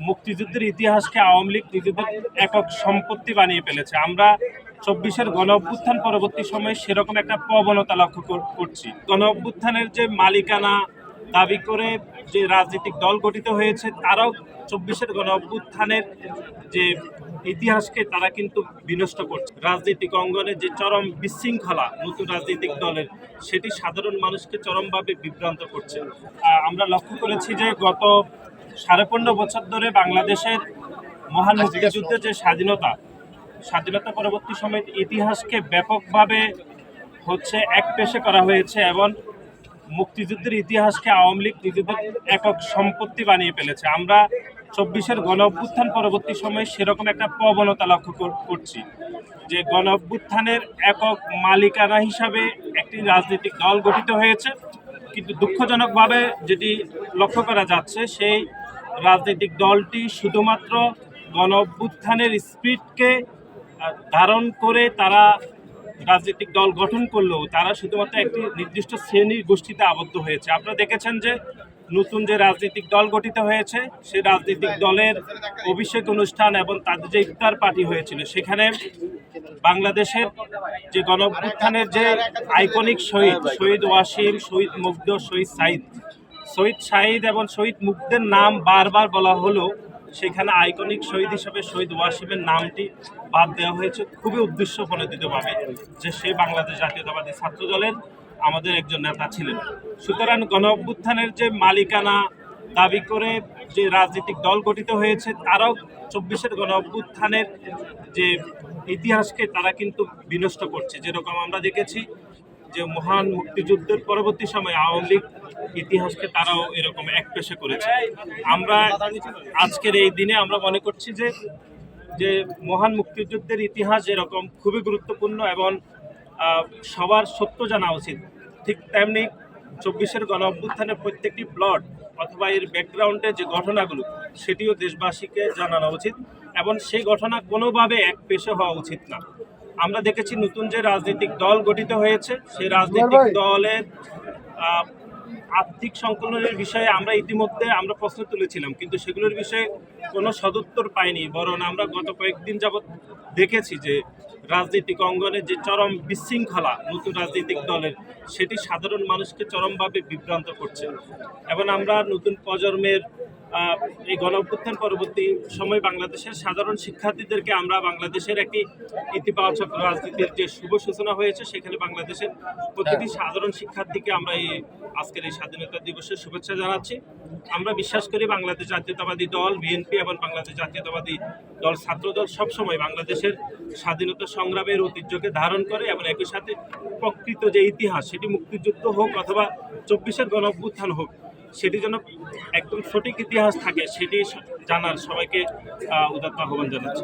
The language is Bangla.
মুক্তিযুদ্ধের ইতিহাসকে আওয়ামী লীগ নিজেদের একক সম্পত্তি বানিয়ে ফেলেছে। আমরা ২৪-এর গণ অভ্যুত্থান পরবর্তী সময়ে সেরকম একটা প্রবণতা লক্ষ্য করছি। গণ অভ্যুত্থানের যে মালিকানা দাবি করে যে রাজনৈতিক দল গঠিত হয়েছে, তারাও ২৪-এর গণ অভ্যুত্থানের যে ইতিহাসকে তারা কিন্তু বিনষ্ট করছে। রাজনৈতিক অঙ্গনে যে চরম বিশৃঙ্খলা নতুন রাজনৈতিক দলের, সেটি সাধারণ মানুষকে চরমভাবে বিভ্রান্ত করছে। আমরা লক্ষ্য করেছি যে গত ১৫.৫ বছর ধরে বাংলাদেশের মহান মুক্তিযুদ্ধের যে স্বাধীনতা পরবর্তী সময়ের ইতিহাসকে ব্যাপকভাবে একপেশে করা হয়েছে এবং মুক্তিযুদ্ধের ইতিহাসকে আওয়ামী লীগ নিজেদের একক সম্পত্তি বানিয়ে ফেলেছে। আমরা ২৪-এর গণ অভ্যুত্থান পরবর্তী সময়ে সেরকম একটা প্রবণতা লক্ষ্য করছি যে গণ অভ্যুত্থানের একক মালিকানা হিসাবে একটি রাজনৈতিক দল গঠিত হয়েছে, কিন্তু দুঃখজনকভাবে যেটি লক্ষ্য করা যাচ্ছে, সেই রাজনৈতিক দলটি শুধুমাত্র গণ অভ্যুত্থানের স্পিরিটকে ধারণ করে তারা রাজনৈতিক দল গঠন করলেও তারা শুধুমাত্র একটি নির্দিষ্ট শ্রেণীর গোষ্ঠীতে আবদ্ধ হয়েছে। আপনারা দেখেছেন যে নতুন যে রাজনৈতিক দল গঠিত হয়েছে, সেই রাজনৈতিক দলের অভিষেক অনুষ্ঠান এবং তাদের যে ইফতার পার্টি হয়েছিল, সেখানে বাংলাদেশের যে গণ অভ্যুত্থানের যে আইকনিক শহীদ ওয়াসিম, শহীদ মুগ্ধ, শহীদ সাঈদ এবং শহীদ মুগ্ধের নাম বারবার বলা হলো, সেখানে আইকনিক শহীদ হিসেবে শহীদ ওয়াসিমের নামটি বাদ দেওয়া হয়েছে খুবই উদ্দেশ্য প্রণোদিতভাবে, যে সে বাংলাদেশ জাতীয়তাবাদী ছাত্র দলের আমাদের একজন নেতা ছিলেন। সুতরাং গণ অভ্যুত্থানের যে মালিকানা দাবি করে যে রাজনৈতিক দল গঠিত হয়েছে, তারাও ২৪-এর গণ অভ্যুত্থানের যে ইতিহাসকে তারা কিন্তু বিনষ্ট করছে। যেরকম আমরা দেখেছি যে মহান মুক্তিযুদ্ধের পরবর্তী সময়ে আওয়ামী লীগ ইতিহাসকে তারাও এরকম একপেশে করেছে। আমরা আজকের এই দিনে আমরা মনে করছি যে মহান মুক্তিযুদ্ধের ইতিহাস যেরকম খুবই গুরুত্বপূর্ণ এবং সবার সত্য জানা উচিত, ঠিক তেমনি ২৪-এর গণ অভ্যুত্থানের প্রত্যেকটি প্লট অথবা এর ব্যাকগ্রাউন্ডে যে ঘটনাগুলো, সেটিও দেশবাসীকে জানানো উচিত এবং সেই ঘটনা কোনোভাবে একপেশে হওয়া উচিত না। আমরা দেখেছি নতুন যে রাজনৈতিক দল গঠিত হয়েছে, সেই রাজনৈতিক দলের আর্থিক সংকলনের বিষয়ে আমরা ইতিমধ্যে প্রশ্ন তুলেছিলাম, কিন্তু সেগুলোর বিষয়ে কোনো সদুত্তর পাইনি। বরং আমরা গত কয়েকদিন যাবৎ দেখেছি যে রাজনৈতিক অঙ্গনে যে চরম বিশৃঙ্খলা নতুন রাজনৈতিক দলের, সেটি সাধারণ মানুষকে চরমভাবে বিভ্রান্ত করছে। এবং আমরা নতুন প্রজন্মের এই গণ অভ্যুত্থান পরবর্তী সময় বাংলাদেশের সাধারণ শিক্ষার্থীদেরকে আমরা বাংলাদেশের একটি ইতিবাচক রাজনীতির যে শুভ সূচনা হয়েছে, সেখানে বাংলাদেশের প্রতিটি সাধারণ শিক্ষার্থীকে আমরা আজকের এই স্বাধীনতা দিবসের শুভেচ্ছা জানাচ্ছি। আমরা বিশ্বাস করি বাংলাদেশ জাতীয়তাবাদী দল বিএনপি এবং বাংলাদেশ জাতীয়তাবাদী দল ছাত্রদল সবসময় বাংলাদেশের স্বাধীনতা সংগ্রামের ঐতিহ্যকে ধারণ করে এবং একই সাথে প্রকৃত যে ইতিহাস, সেটি মুক্তিযুদ্ধ হোক অথবা ২৪-এর গণ অভ্যুত্থান হোক, সেটি যেন একদম সঠিক ইতিহাস থাকে, সেটি জানার সবাইকে উদাত্ত আহ্বান জানাচ্ছি।